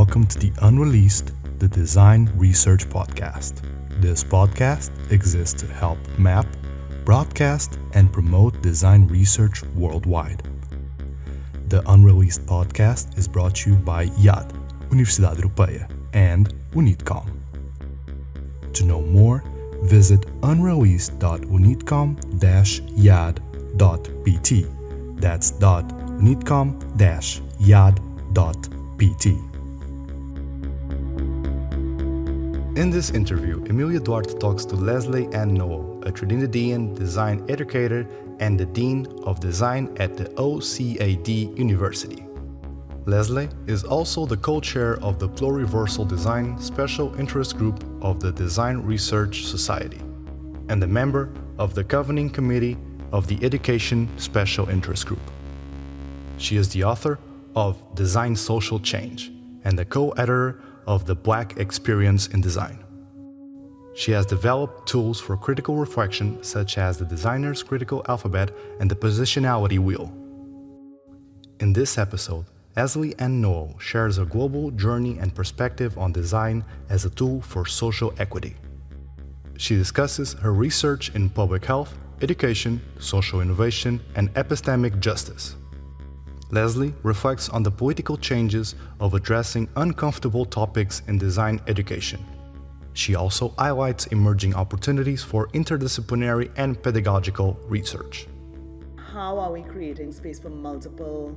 welcome to the Unreleased, the Design Research Podcast. This podcast exists to help map, broadcast, and promote design research worldwide. The Unreleased podcast is brought to you by IAD, Universidade Europeia, and UNidCom. To know more, visit unrelease.unidcom-iade.pt. That's .unidcom-iade.pt. In this interview, Emília Duarte talks to Lesley-Ann Noel, a Trinidadian design educator and the Dean of Design at the OCAD University. Leslie is also the co-chair of the Pluriversal Design Special Interest Group of the Design Research Society and a member of the Convening Committee of the Education Special Interest Group. She is the author of Design Social Change and the co-editor of the Black Experience in Design. She has developed tools for critical reflection such as the Designer's Critical Alphabet and the Positionality Wheel. In this episode, Lesley-Ann Noel shares a global journey and perspective on design as a tool for social equity. She discusses her research in public health, education, social innovation, and epistemic justice. Leslie reflects on the political changes of addressing uncomfortable topics in design education. She also highlights emerging opportunities for interdisciplinary and pedagogical research. How are we creating space for multiple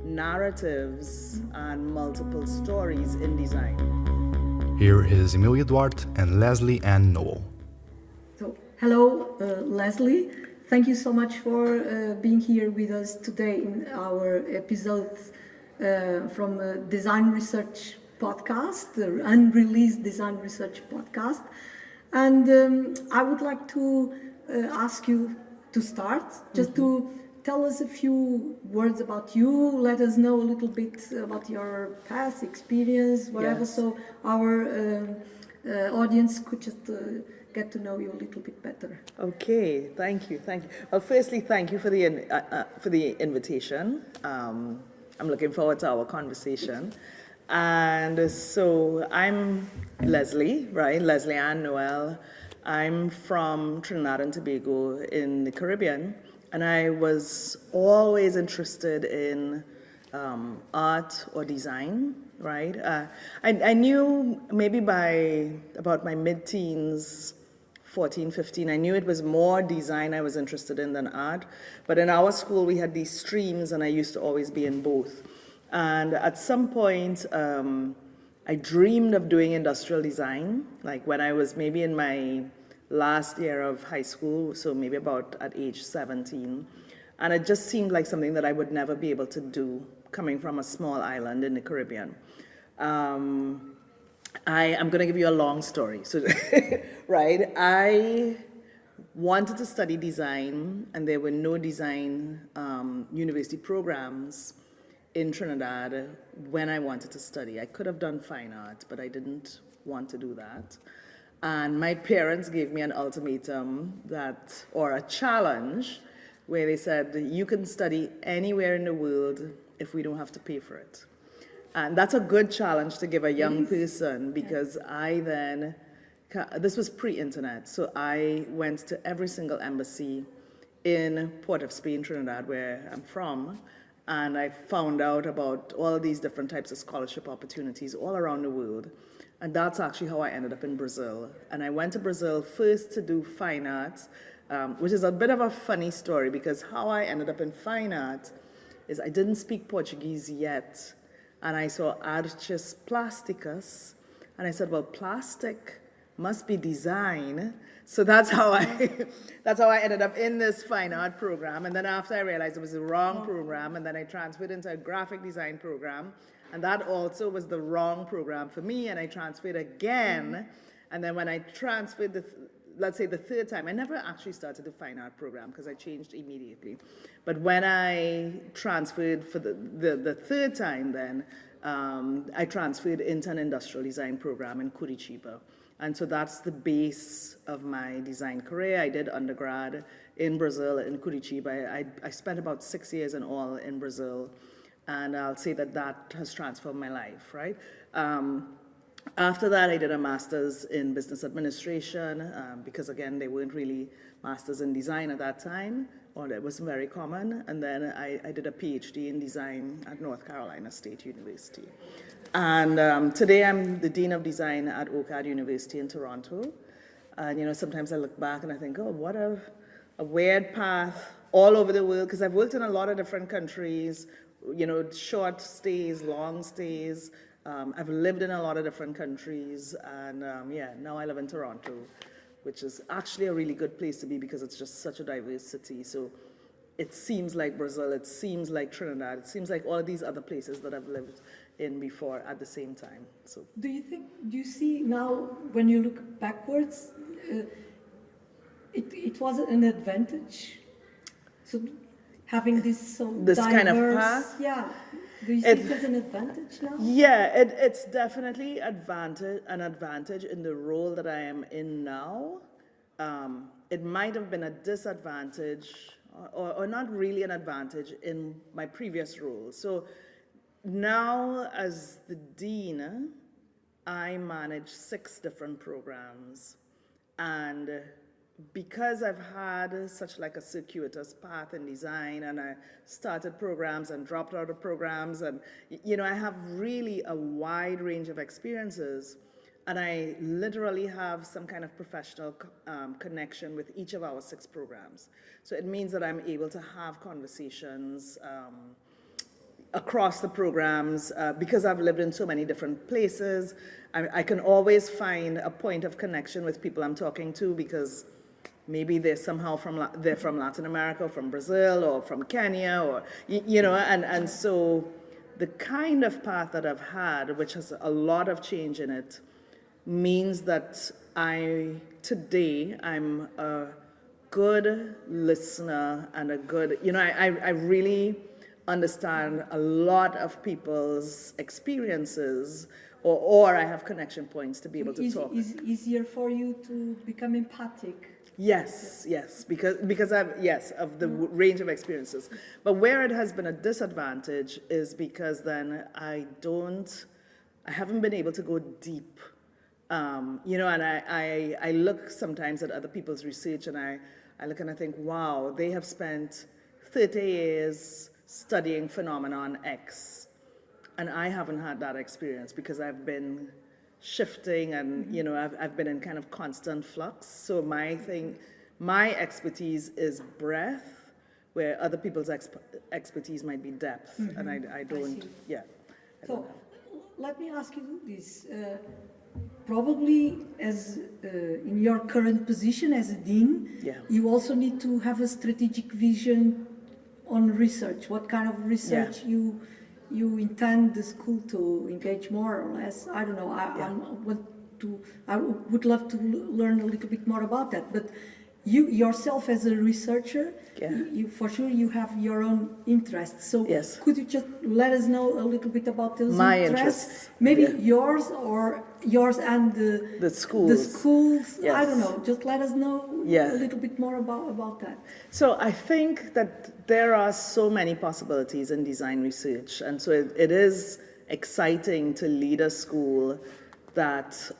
narratives and multiple stories in design? Here is Emília Duarte and Lesley-Ann Noel. So, hello, Leslie. Thank you so much for being here with us today in our episode from Design Research Podcast, the Unreleased Design Research Podcast. And I would like to ask you to start, just to tell us a few words about you, let us know a little bit about your past experience, whatever, Yes. so our audience could just get to know you a little bit better. Okay, thank you. Well, firstly, thank you for the invitation. I'm looking forward to our conversation. And so I'm Leslie, right? Lesley-Ann Noel. I'm from Trinidad and Tobago in the Caribbean, and I was always interested in art or design, right? I knew maybe by about my mid-teens, 14, 15, I knew it was more design I was interested in than art. But in our school, we had these streams, and I used to always be in both. And at some point, I dreamed of doing industrial design, like when I was maybe in my last year of high school, so maybe about at age 17. And it just seemed like something that I would never be able to do, coming from a small island in the Caribbean. I'm going to give you a long story. So, right, I wanted to study design, and there were no design university programs in Trinidad when I wanted to study. I could have done fine art, but I didn't want to do that. And my parents gave me an ultimatum or a challenge, where they said, you can study anywhere in the world if we don't have to pay for it. And that's a good challenge to give a young person, because this was pre-internet, so I went to every single embassy in Port of Spain, Trinidad, where I'm from, and I found out about all these different types of scholarship opportunities all around the world. And that's actually how I ended up in Brazil. And I went to Brazil first to do fine arts, which is a bit of a funny story, because how I ended up in fine art is I didn't speak Portuguese yet. And I saw artes plásticas, and I said, well, plastic must be design. So that's how I ended up in this fine art program. And then after I realized it was the wrong program, and then I transferred into a graphic design program. And that also was the wrong program for me, and I transferred again. And then when I transferred, let's say the third time, I never actually started the fine art program because I changed immediately. But when I transferred for the third time then, I transferred into an industrial design program in Curitiba. And so that's the base of my design career. I did undergrad in Brazil, in Curitiba. I spent about 6 years in all in Brazil. And I'll say that that has transformed my life, right? After that, I did a master's in business administration because, again, they weren't really masters in design at that time, or it wasn't very common. And then I did a PhD in design at North Carolina State University. And today I'm the Dean of Design at OCAD University in Toronto. And, you know, sometimes I look back and I think, oh, what a weird path all over the world, because I've worked in a lot of different countries, you know, short stays, long stays. I've lived in a lot of different countries, and yeah, now I live in Toronto, which is actually a really good place to be because it's just such a diverse city. So it seems like Brazil, it seems like Trinidad, it seems like all of these other places that I've lived in before at the same time. So do you see now, when you look backwards, it was an advantage? So having this diverse, kind of path? Yeah. Do you see it as an advantage now? Yeah, it's definitely an advantage in the role that I am in now. It might have been a disadvantage, or not really an advantage in my previous role. So now as the dean, I manage 6 different programs. And because I've had such like a circuitous path in design, and I started programs and dropped out of programs, and you know, I have really a wide range of experiences, and I literally have some kind of professional connection with each of our 6 programs. So it means that I'm able to have conversations across the programs, because I've lived in so many different places. I can always find a point of connection with people I'm talking to, because maybe they're somehow from Latin America, or from Brazil, or from Kenya, or you know, and so the kind of path that I've had, which has a lot of change in it, means that today I'm a good listener and a good, you know, I really understand a lot of people's experiences, or I have connection points to be able to talk. Is easier for you to become empathic? Yes, because of the range of experiences. But where it has been a disadvantage is because then I haven't been able to go deep. You know, and I look sometimes at other people's research, and I look and I think, wow, they have spent 30 years studying phenomenon X, and I haven't had that experience because I've been shifting, and you know, I've been in kind of constant flux. So my expertise is breadth, where other people's expertise might be depth, and I don't. So let me ask you this: probably, as in your current position as a dean, you also need to have a strategic vision on research. What kind of research you intend the school to engage more or less? I don't know. I would love to learn a little bit more about that. But you yourself as a researcher, you for sure you have your own interests. So could you just let us know a little bit about those interests? Maybe yours and the schools. The schools. I don't know. Just let us know a little bit more about that. So I think that there are so many possibilities in design research, and so it is exciting to lead a school that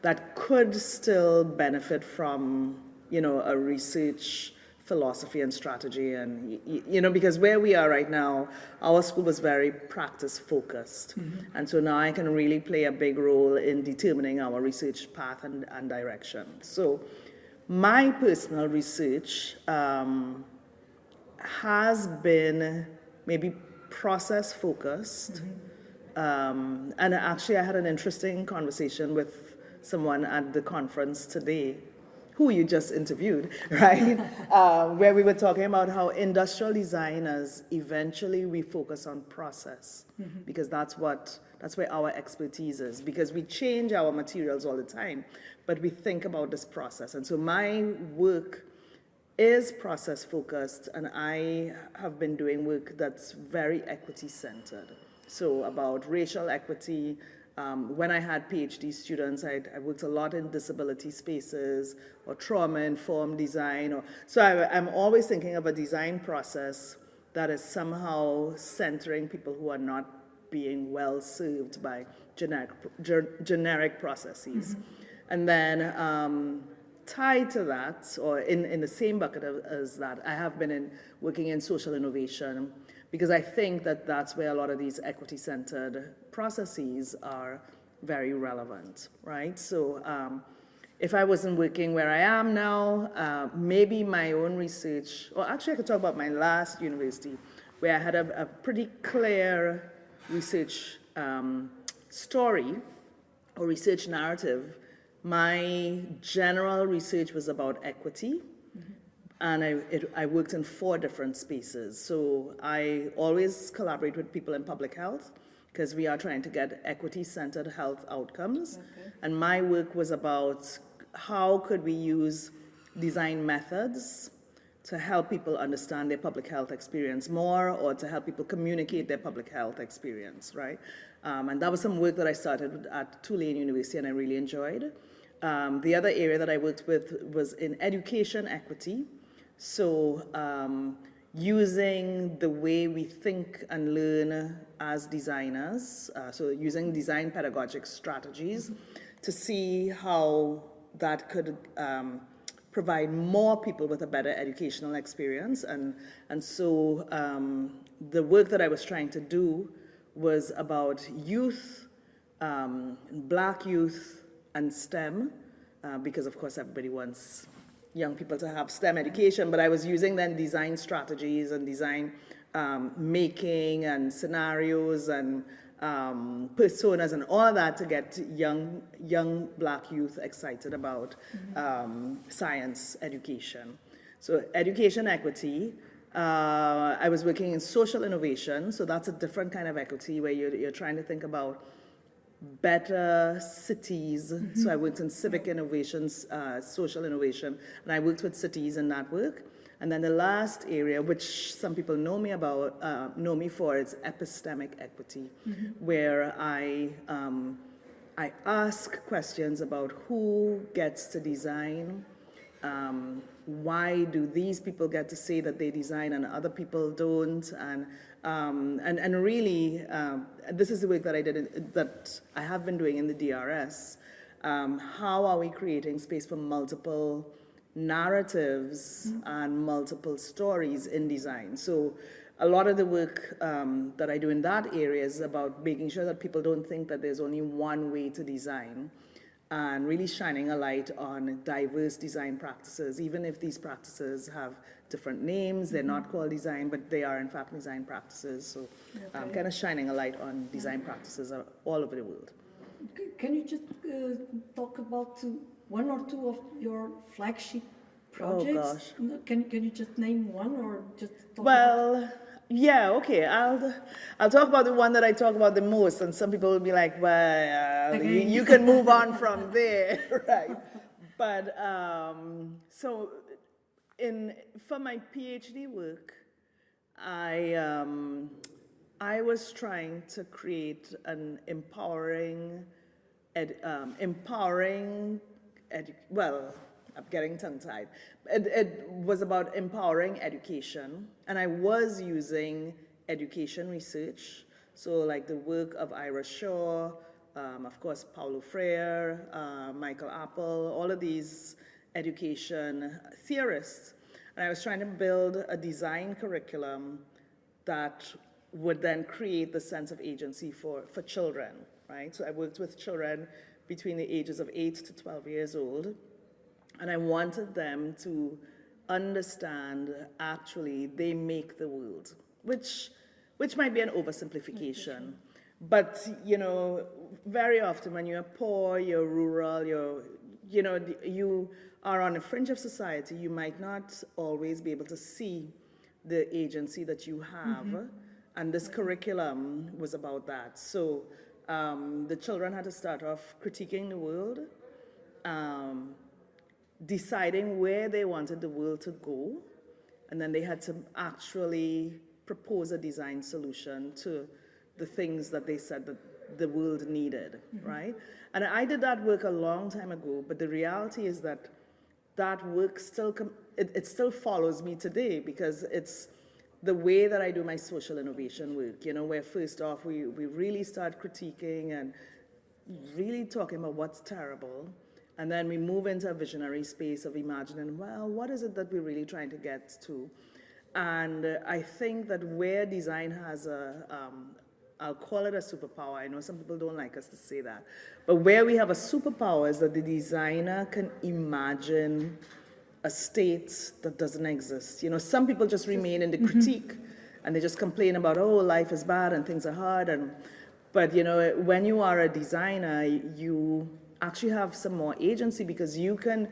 that could still benefit from, you know, a research philosophy and strategy. And, you know, because where we are right now, our school was very practice focused. And so now I can really play a big role in determining our research path and direction. So my personal research has been maybe process focused. And actually I had an interesting conversation with someone at the conference today, who you just interviewed, right? Where we were talking about how industrial designers, eventually we focus on process, because that's where our expertise is, because we change our materials all the time, but we think about this process. And so my work is process focused, and I have been doing work that's very equity centered. So about racial equity. When I had PhD students, I worked a lot in disability spaces or trauma-informed design. So I'm always thinking of a design process that is somehow centering people who are not being well served by generic processes. And then tied to that, or in the same bucket as that, I have been working in social innovation, because I think that that's where a lot of these equity-centered processes are very relevant, right? So if I wasn't working where I am now, maybe my own research, or actually I could talk about my last university, where I had a pretty clear research story or research narrative. My general research was about equity, and I worked in 4 different spaces. So I always collaborate with people in public health, because we are trying to get equity-centered health outcomes. And my work was about how could we use design methods to help people understand their public health experience more, or to help people communicate their public health experience, right? And that was some work that I started at Tulane University, and I really enjoyed. The other area that I worked with was in education equity. So using the way we think and learn as designers, so using design pedagogic strategies to see how that could provide more people with a better educational experience. And so the work that I was trying to do was about youth, Black youth, and STEM, because of course everybody wants young people to have STEM education, but I was using then design strategies and design making and scenarios and personas and all of that to get young Black youth excited about science education. So education equity, I was working in social innovation, so that's a different kind of equity where you're trying to think about better cities. So I worked in civic innovations, social innovation, and I worked with cities in that work. And then the last area, which some people know me for, is epistemic equity, where I ask questions about who gets to design, why do these people get to say that they design and other people don't, and really, this is the work that that I have been doing in the DRS. How are we creating space for multiple narratives and multiple stories in design? So a lot of the work that I do in that area is about making sure that people don't think that there's only one way to design, and really shining a light on diverse design practices. Even if these practices have different names, they're not called design, but they are in fact design practices. So kind of shining a light on design practices all over the world. Can you just talk about one or two of your flagship projects? Oh gosh. Can you just name one, or just talk Well, yeah, okay. I'll talk about the one that I talk about the most, and some people will be like, well, you can move on from there, right? But so for my PhD work, I was trying to create an well, I'm getting tongue-tied. It was about empowering education, and I was using education research, so like the work of Ira Shaw, of course Paulo Freire, Michael Apple, all of these education theorists, and I was trying to build a design curriculum that would then create the sense of agency for children, right? So I worked with children between the ages of 8 to 12 years old, and I wanted them to understand actually they make the world, which might be an oversimplification. But, you know, very often when you're poor, you're rural, you are on the fringe of society, you might not always be able to see the agency that you have. And this curriculum was about that. So the children had to start off critiquing the world, deciding where they wanted the world to go, and then they had to actually propose a design solution to the things that they said that the world needed, right? And I did that work a long time ago, but the reality is that that work still, it still follows me today, because it's the way that I do my social innovation work, where first off we really start critiquing and really talking about what's terrible, and then we move into a visionary space of imagining, well, what is it that we're really trying to get to? And I think that where design has I'll call it a superpower. I know some people don't like us to say that, but where we have a superpower is that the designer can imagine a state that doesn't exist. Some people just remain in the critique and they just complain about, oh, life is bad and things are hard. But when you are a designer, you actually have some more agency because you can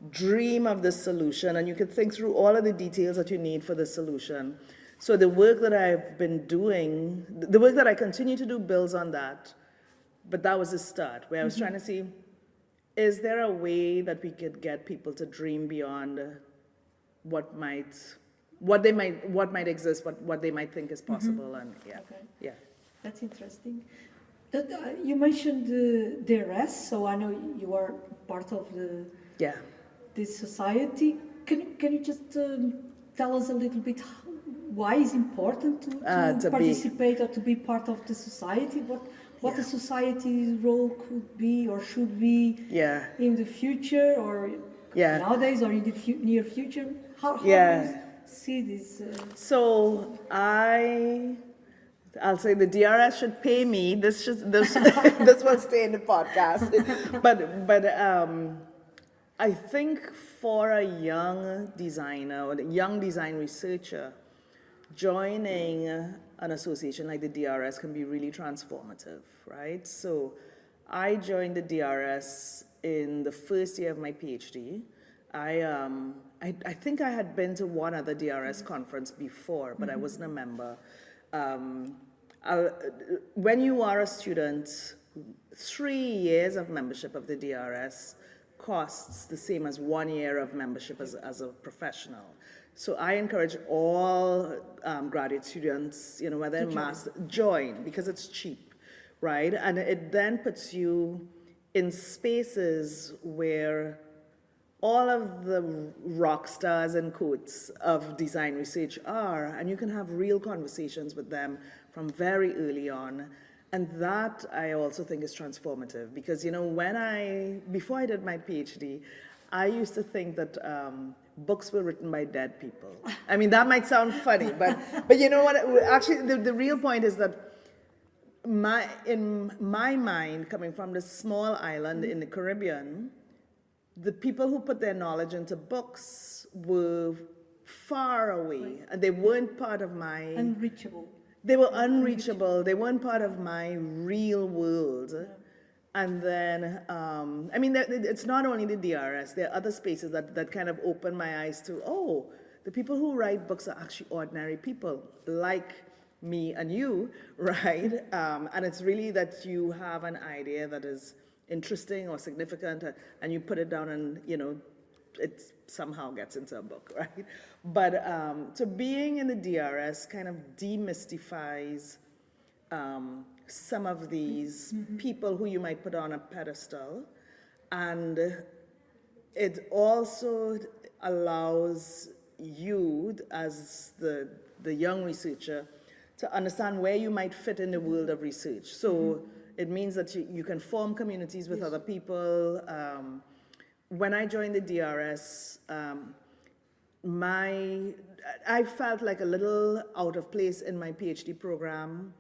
dream of the solution and you can think through all of the details that you need for the solution. So the work that I've been doing, the work that I continue to do builds on that. But that was the start, where I was trying to see, is there a way that we could get people to dream beyond what might exist, what they might think is possible, and yeah. That's interesting. You mentioned the DRS, so I know you are part of this society. Can you just tell us a little bit why it's important to participate or to be part of the society? What the society's role could be or should be in the future or nowadays or in the near future? How do you see this? So I'll say the DRS should pay me. This will stay in the podcast. But I think for a young designer or a young design researcher, joining an association like the DRS can be really transformative, right? So I joined the DRS in the first year of my PhD. I think I had been to one other DRS conference before, but I wasn't a member. When you are a student, 3 years of membership of the DRS costs the same as 1 year of membership as a professional. So I encourage all graduate students, whether in master, join because it's cheap, right? And it then puts you in spaces where all of the rock stars and quotes of design research are, and you can have real conversations with them from very early on. And that I also think is transformative because, before I did my PhD, I used to think that books were written by dead people. I mean, that might sound funny, but you know what? Actually, the real point is that in my mind, coming from this small island in the Caribbean, the people who put their knowledge into books were far away, and they weren't part of my... Unreachable. They were unreachable. They weren't part of my real world. Yeah. And then, it's not only the DRS. There are other spaces that kind of open my eyes to, the people who write books are actually ordinary people, like me and you, right? And it's really that you have an idea that is interesting or significant, and you put it down and, it somehow gets into a book, right? But so being in the DRS kind of demystifies some of these people who you might put on a pedestal, and it also allows you as the young researcher to understand where you might fit in the world of research. So it means that you can form communities with other people. When I joined the DRS, I felt like a little out of place in my PhD program,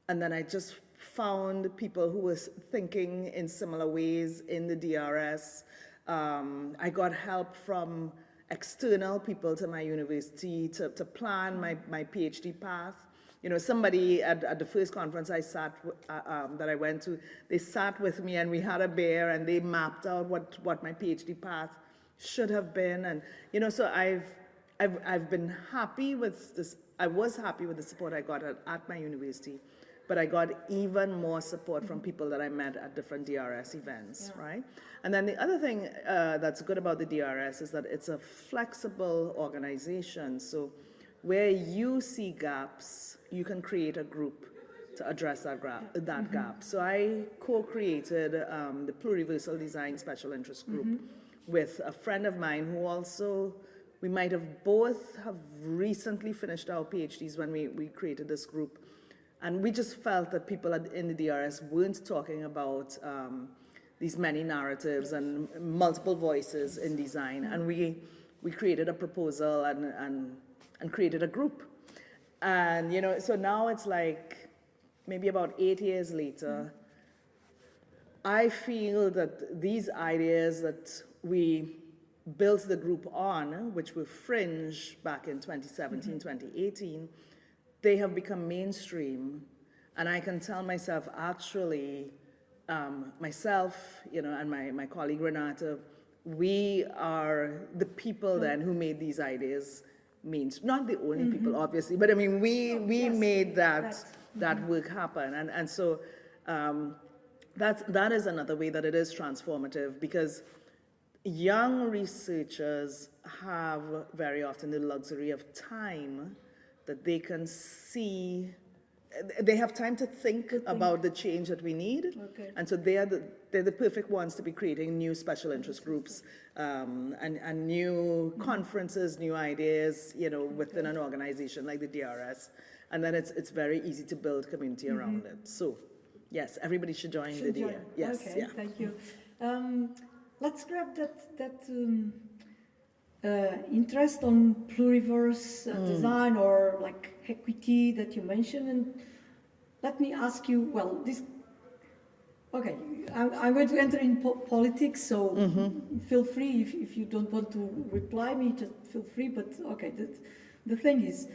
and then I just found people who were thinking in similar ways in the DRS. I got help from external people to my university to plan my PhD path. Somebody at the first conference that I went to, they sat with me and we had a beer and they mapped out what my PhD path should have been. And, so I've been happy with this. I was happy with the support I got at my university, but I got even more support from people that I met at different DRS events, right? And then the other thing that's good about the DRS is that it's a flexible organization. So where you see gaps, you can create a group to address that gap. So I co-created the Pluriversal Design Special Interest Group with a friend of mine who also we might have both have recently finished our PhDs when we created this group. And we just felt that people in the DRS weren't talking about these many narratives and multiple voices in design. And we created a proposal and created a group. And, you know, so now it's like maybe about 8 years later, I feel that these ideas that we built the group on, which were fringe back in 2017, 2018, they have become mainstream. And I can tell myself, actually, myself, you know, and my colleague Renata, we are the people then who made these ideas mainstream. Not the only people, obviously, but I mean, we made that work happen. And so that is another way that it is transformative, because young researchers have very often the luxury of time that they can see. They have time to think about the change that we need, and so they're the perfect ones to be creating new special interest groups and new conferences, new ideas, you know, within an organization like the DRS, and then it's very easy to build community around it. So, yes, everybody should join the DRS. Yes, okay, thank you. Let's grab that interest on pluriverse design or like equity that you mentioned, and let me ask you, well, this, okay, I'm going to enter in politics, so feel free if you don't want to reply me, just feel free, but okay, the thing is,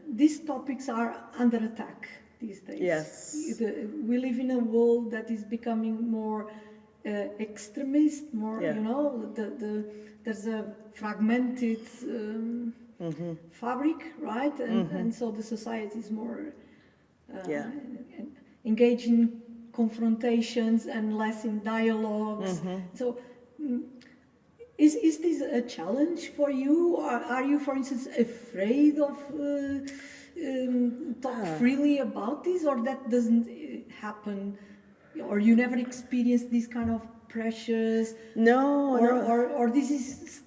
these topics are under attack these days. Yes. We live in a world that is becoming more extremist, more, you know, there's a fragmented fabric, right? And so the society is more engaged in confrontations and less in dialogues. So is this a challenge for you? Or are you, for instance, afraid of talk freely about this, or that doesn't happen? Or you never experienced these kind of pressures? No, or this is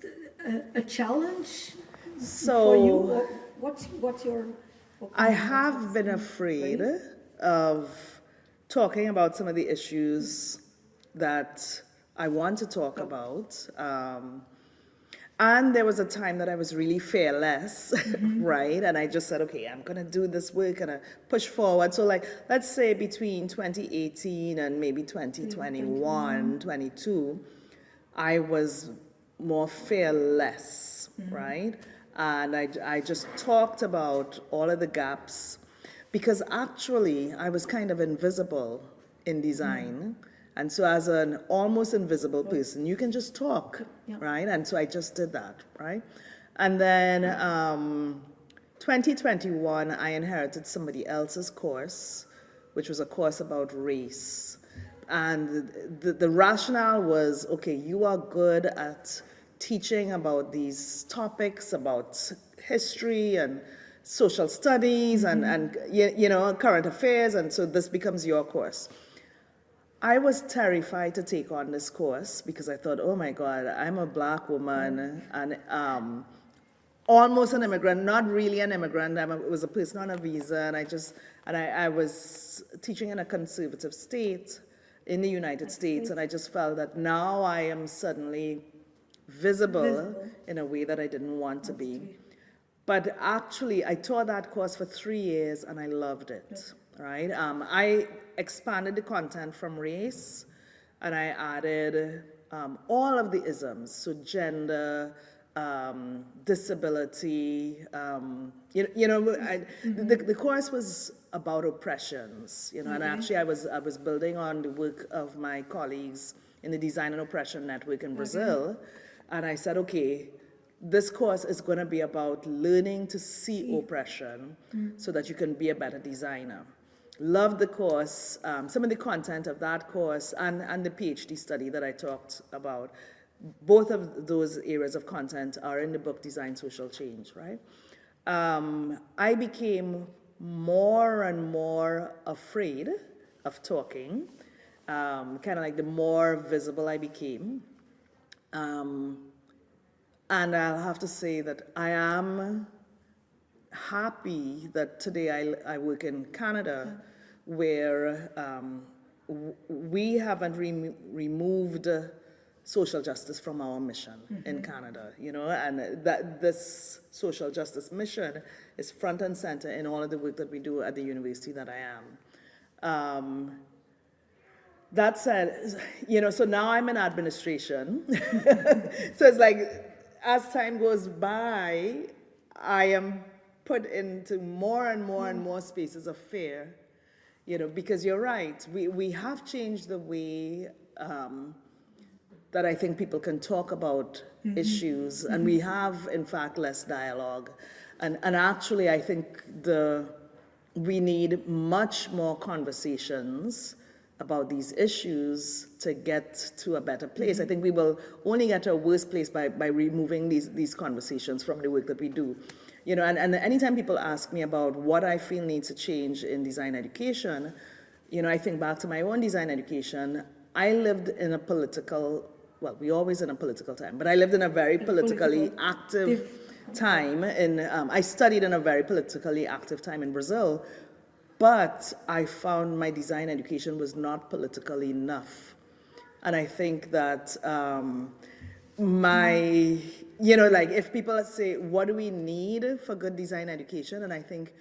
a challenge so for you? Or what's your opinion? I have been afraid of talking about some of the issues that I want to talk about. And there was a time that I was really fearless, right? And I just said, okay, I'm going to do this work and I push forward. So like, let's say between 2018 and maybe 2021, 22, I was more fearless, right? And I just talked about all of the gaps, because actually I was kind of invisible in design. And so as an almost invisible person, you can just talk, right? And so I just did that, right? And then 2021, I inherited somebody else's course, which was a course about race. And the rationale was, okay, you are good at teaching about these topics, about history and social studies and you know, current affairs, and so this becomes your course. I was terrified to take on this course because I thought, oh my God, I'm a Black woman and almost an immigrant, not really an immigrant. I was a person on a visa, and I was teaching in a conservative state in the United States, and I just felt that now I am suddenly visible in a way that I didn't want to be. But actually, I taught that course for 3 years, and I loved it, right? I expanded the content from race, and I added all of the isms, so gender, disability, the course was about oppressions, you know, and actually I was building on the work of my colleagues in the Design and Oppression Network in Brazil, and I said, okay, this course is going to be about learning to see oppression so that you can be a better designer. Loved the course, some of the content of that course and the PhD study that I talked about. Both of those areas of content are in the book Design Social Change, right? I became more and more afraid of talking, kind of like the more visible I became. And I'll have to say that I am happy that today I work in Canada, where we haven't removed social justice from our mission in Canada, you know, and that this social justice mission is front and center in all of the work that we do at the university that I am. That said, you know, so now I'm in administration. So it's like, as time goes by, I am put into more and more and more spaces of fear, you know, because you're right, we have changed the way that I think people can talk about issues, and we have, in fact, less dialogue. And actually, I think we need much more conversations about these issues to get to a better place. I think we will only get to a worse place by removing these conversations from the work that we do. You know, and anytime people ask me about what I feel needs to change in design education, you know, I think back to my own design education. I lived in a political, well, we always in a political time, but I lived in a very politically active time. I studied in a very politically active time in Brazil, but I found my design education was not political enough. And I think that you know, like if people say, what do we need for good design education? And I think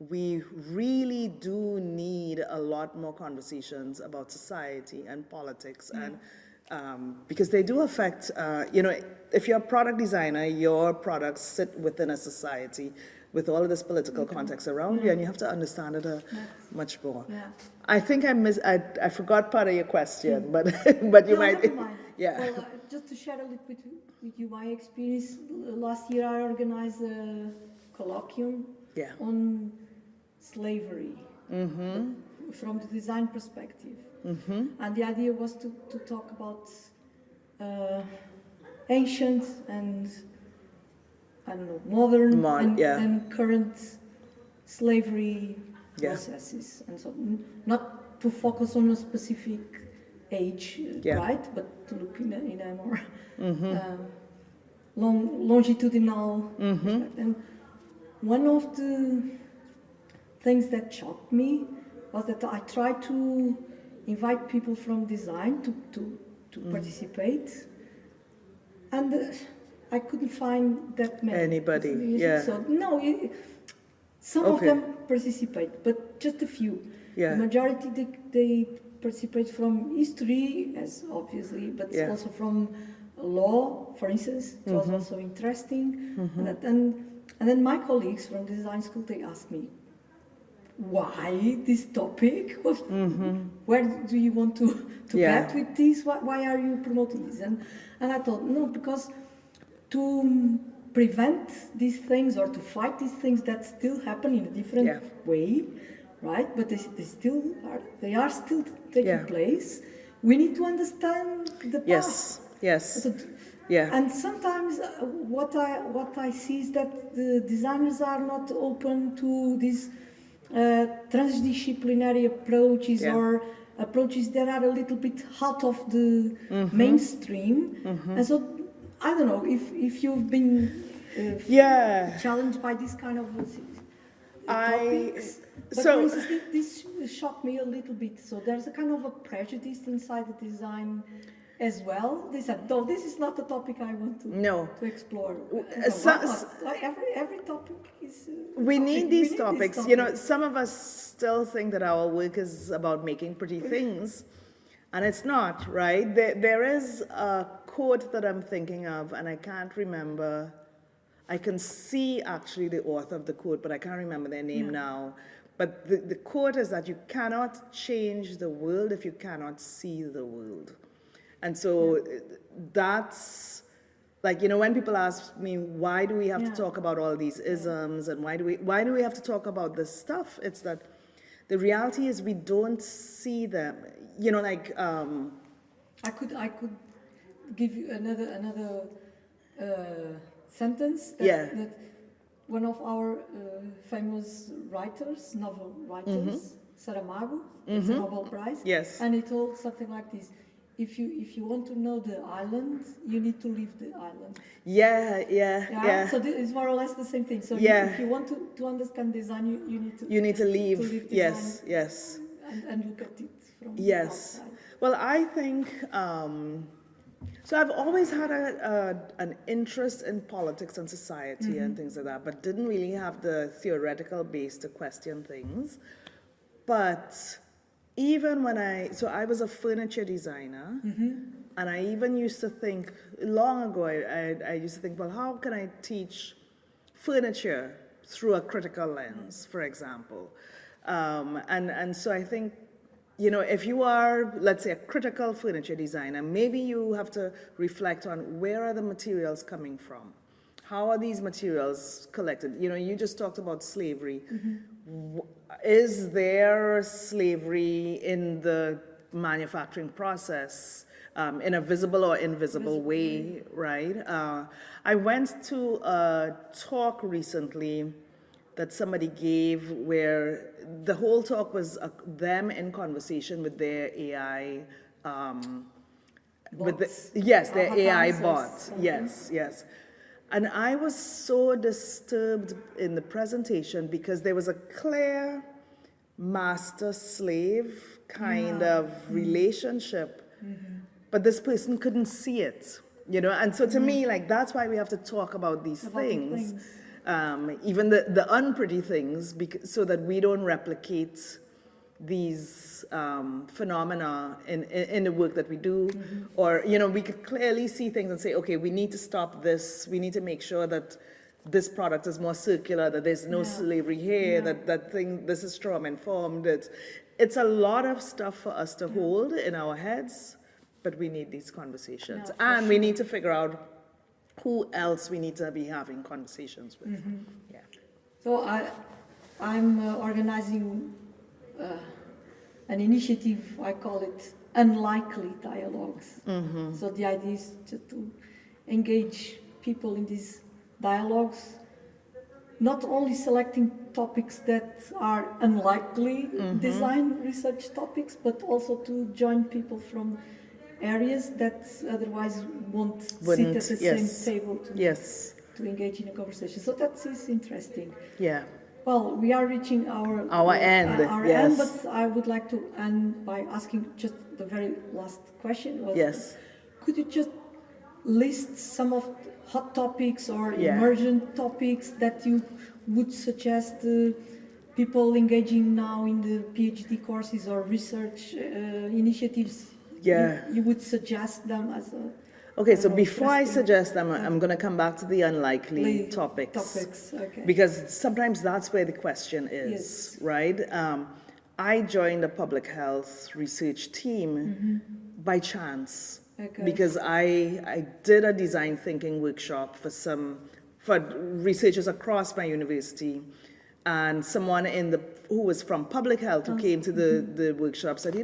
we really do need a lot more conversations about society and politics, and because they do affect, you know, if you're a product designer, your products sit within a society with all of this political context around you, and you have to understand it much more. Yeah. I think I forgot part of your question, but you No, might. never mind. Yeah. Well, just to share a little bit with you my experience, last year I organized a colloquium on slavery from the design perspective. And the idea was to talk about ancient and, I don't know, modern and current slavery processes. And so not to focus on a specific age, right? But to look in a more longitudinal perspective. And one of the things that shocked me was that I tried to invite people from design to participate, and I couldn't find that many. Anybody, So no, some of them participate, but just a few. The majority they participate from history, as obviously, but also from law, for instance. It was also interesting. And then my colleagues from the design school, they asked me, why this topic? Where do you want to get with this? Why are you promoting this? And I thought, no, because to prevent these things or to fight these things that still happen in a different way, right? But they are still taking place. We need to understand the past. Yes. And sometimes what I see is that the designers are not open to these transdisciplinary approaches or approaches that are a little bit out of the mainstream. And so I don't know if you've been challenged by this kind of topics. But for instance, this shocked me a little bit. So there's a kind of a prejudice inside the design as well. They said, no, this is not the topic I want to explore. Every topic is... we need these topics. You know, some of us still think that our work is about making pretty things, and it's not, right? There is a quote that I'm thinking of, and I can't remember. I can see actually the author of the quote, but I can't remember their name now. But the quote is that you cannot change the world if you cannot see the world. And so that's, like, you know, when people ask me, why do we have to talk about all these isms, and why do we have to talk about this stuff? It's that the reality is we don't see them. You know, like I could give you another sentence that one of our famous writers, novel writers, Saramago, it's a Nobel Prize, and he told something like this: if you want to know the island, you need to leave the island. Yeah. So it's more or less the same thing. So if you want to understand design, you need to leave. design Yes. and look at it from Yes. outside. Well, I think so. I've always had an interest in politics and society and things like that, but didn't really have the theoretical base to question things. But even when I was a furniture designer, and I even used to think, long ago, I used to think, well, how can I teach furniture through a critical lens, for example? And so I think, if you are, let's say, a critical furniture designer, maybe you have to reflect on where are the materials coming from? How are these materials collected? You just talked about slavery. Is there slavery in the manufacturing process in a visible or invisible way, right? I went to a talk recently that somebody gave where the whole talk was them in conversation with their AI, their AI bot. Yes. And I was so disturbed in the presentation because there was a clear master-slave kind of relationship, but this person couldn't see it, And so to me, like, that's why we have to talk about these things. Even the unpretty things, so that we don't replicate these phenomena in the work that we do. Or, we could clearly see things and say, okay, we need to stop this. We need to make sure that this product is more circular, that there's no slavery here, this is trauma-informed. It's a lot of stuff for us to hold in our heads, but we need these conversations. And we need to figure out who else we need to be having conversations with. So I'm organizing an initiative, I call it Unlikely Dialogues. So the idea is just to engage people in these dialogues, not only selecting topics that are unlikely design research topics, but also to join people from areas that otherwise won't sit at the same table to engage in a conversation. So that is interesting. Yeah. Well, we are reaching our end. End, but I would like to end by asking just the very last question. Could you just list some of the hot topics or emergent topics that you would suggest people engaging now in the PhD courses or research initiatives? You would suggest them as a... Okay, so before I suggest them, I'm going to come back to the unlikely topics. Because sometimes that's where the question is, right? I joined a public health research team by chance. Because I did a design thinking workshop for researchers across my university, and someone who was from public health who came to the workshop said,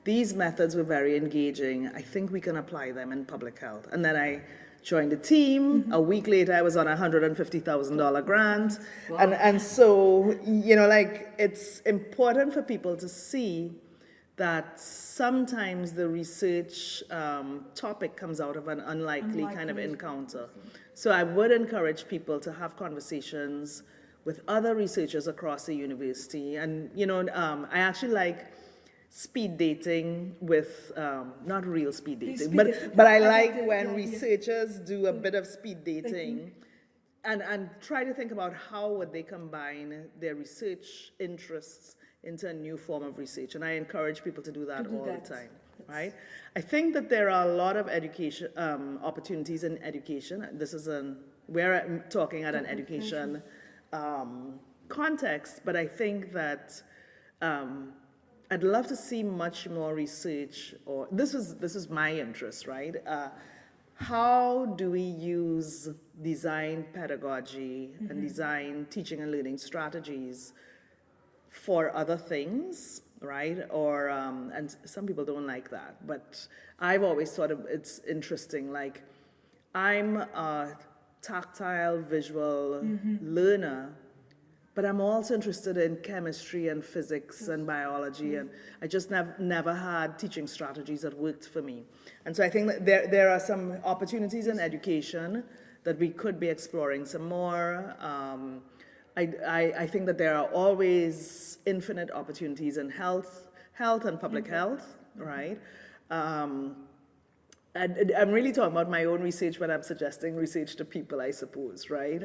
these methods were very engaging. I think we can apply them in public health. And then I joined the team. A week later, I was on a $150,000 grant. Wow. And so, it's important for people to see that sometimes the research topic comes out of an unlikely kind of encounter. So I would encourage people to have conversations with other researchers across the university. And, I actually like speed dating with, not real speed dating, but I like when researchers do a bit of speed dating and try to think about how would they combine their research interests into a new form of research. And I encourage people to do that all the time, right? I think that there are a lot of education opportunities in education. We're talking at an education context, but I think that I'd love to see much more research, or this is my interest, right? How do we use design pedagogy and design teaching and learning strategies for other things, right? Or, and some people don't like that, but I've always thought it's interesting. Like, I'm a tactile, visual learner, but I'm also interested in chemistry and physics and biology, and I just never had teaching strategies that worked for me. And so I think that there are some opportunities in education that we could be exploring some more. I think that there are always infinite opportunities in health and public health, right? I'm really talking about my own research when I'm suggesting research to people, I suppose, right?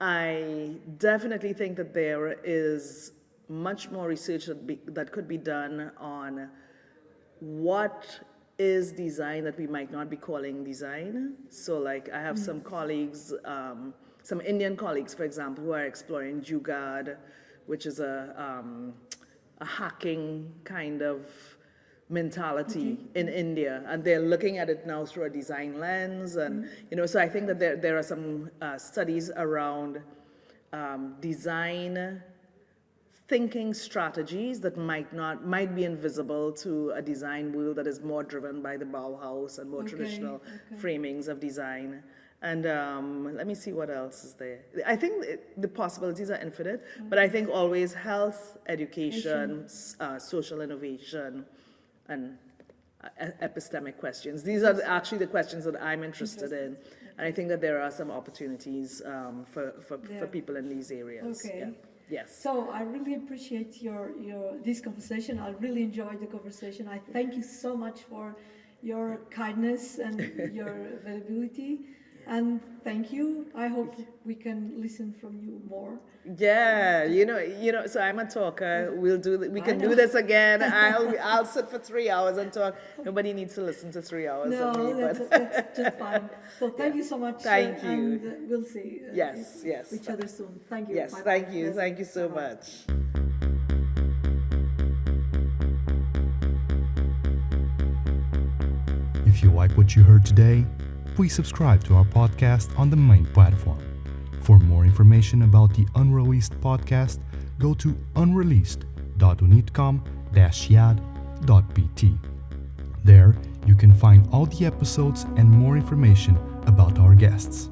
I definitely think that there is much more research that could be done on what is design that we might not be calling design. So like I have some colleagues, some Indian colleagues, for example, who are exploring Jugaad, which is a hacking kind of mentality in India, and they're looking at it now through a design lens, and so I think that there are some studies around design thinking strategies that might be invisible to a design world that is more driven by the Bauhaus and more traditional framings of design. And let me see what else is there. I think the possibilities are infinite, but I think always health, education, social innovation, and epistemic questions. These are actually the questions that I'm interested in. And I think that there are some opportunities for people in these areas. Okay. Yeah. Yes. So I really appreciate this conversation. I really enjoyed the conversation. I thank you so much for your kindness and your availability. And thank you. I hope we can listen from you more. Yeah, so I'm a talker. We can do this again. I'll sit for 3 hours and talk. Nobody needs to listen to 3 hours of me. That's just fine. So thank you so much. Thank you. And we'll see Yes. each other soon. Thank you. Yes, Bye-bye. thank you. Thank you so much. If you like what you heard today, please subscribe to our podcast on the main platform. For more information about the Unreleased podcast, go to unrelease.unidcom-iade.pt. There, you can find all the episodes and more information about our guests.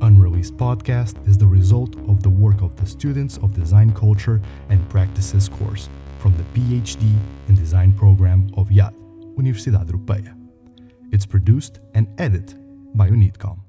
Unreleased podcast is the result of the work of the Students of Design Culture and Practices course from the PhD in Design program of IAD, Universidade Europeia. It's produced and edited by UNidCom.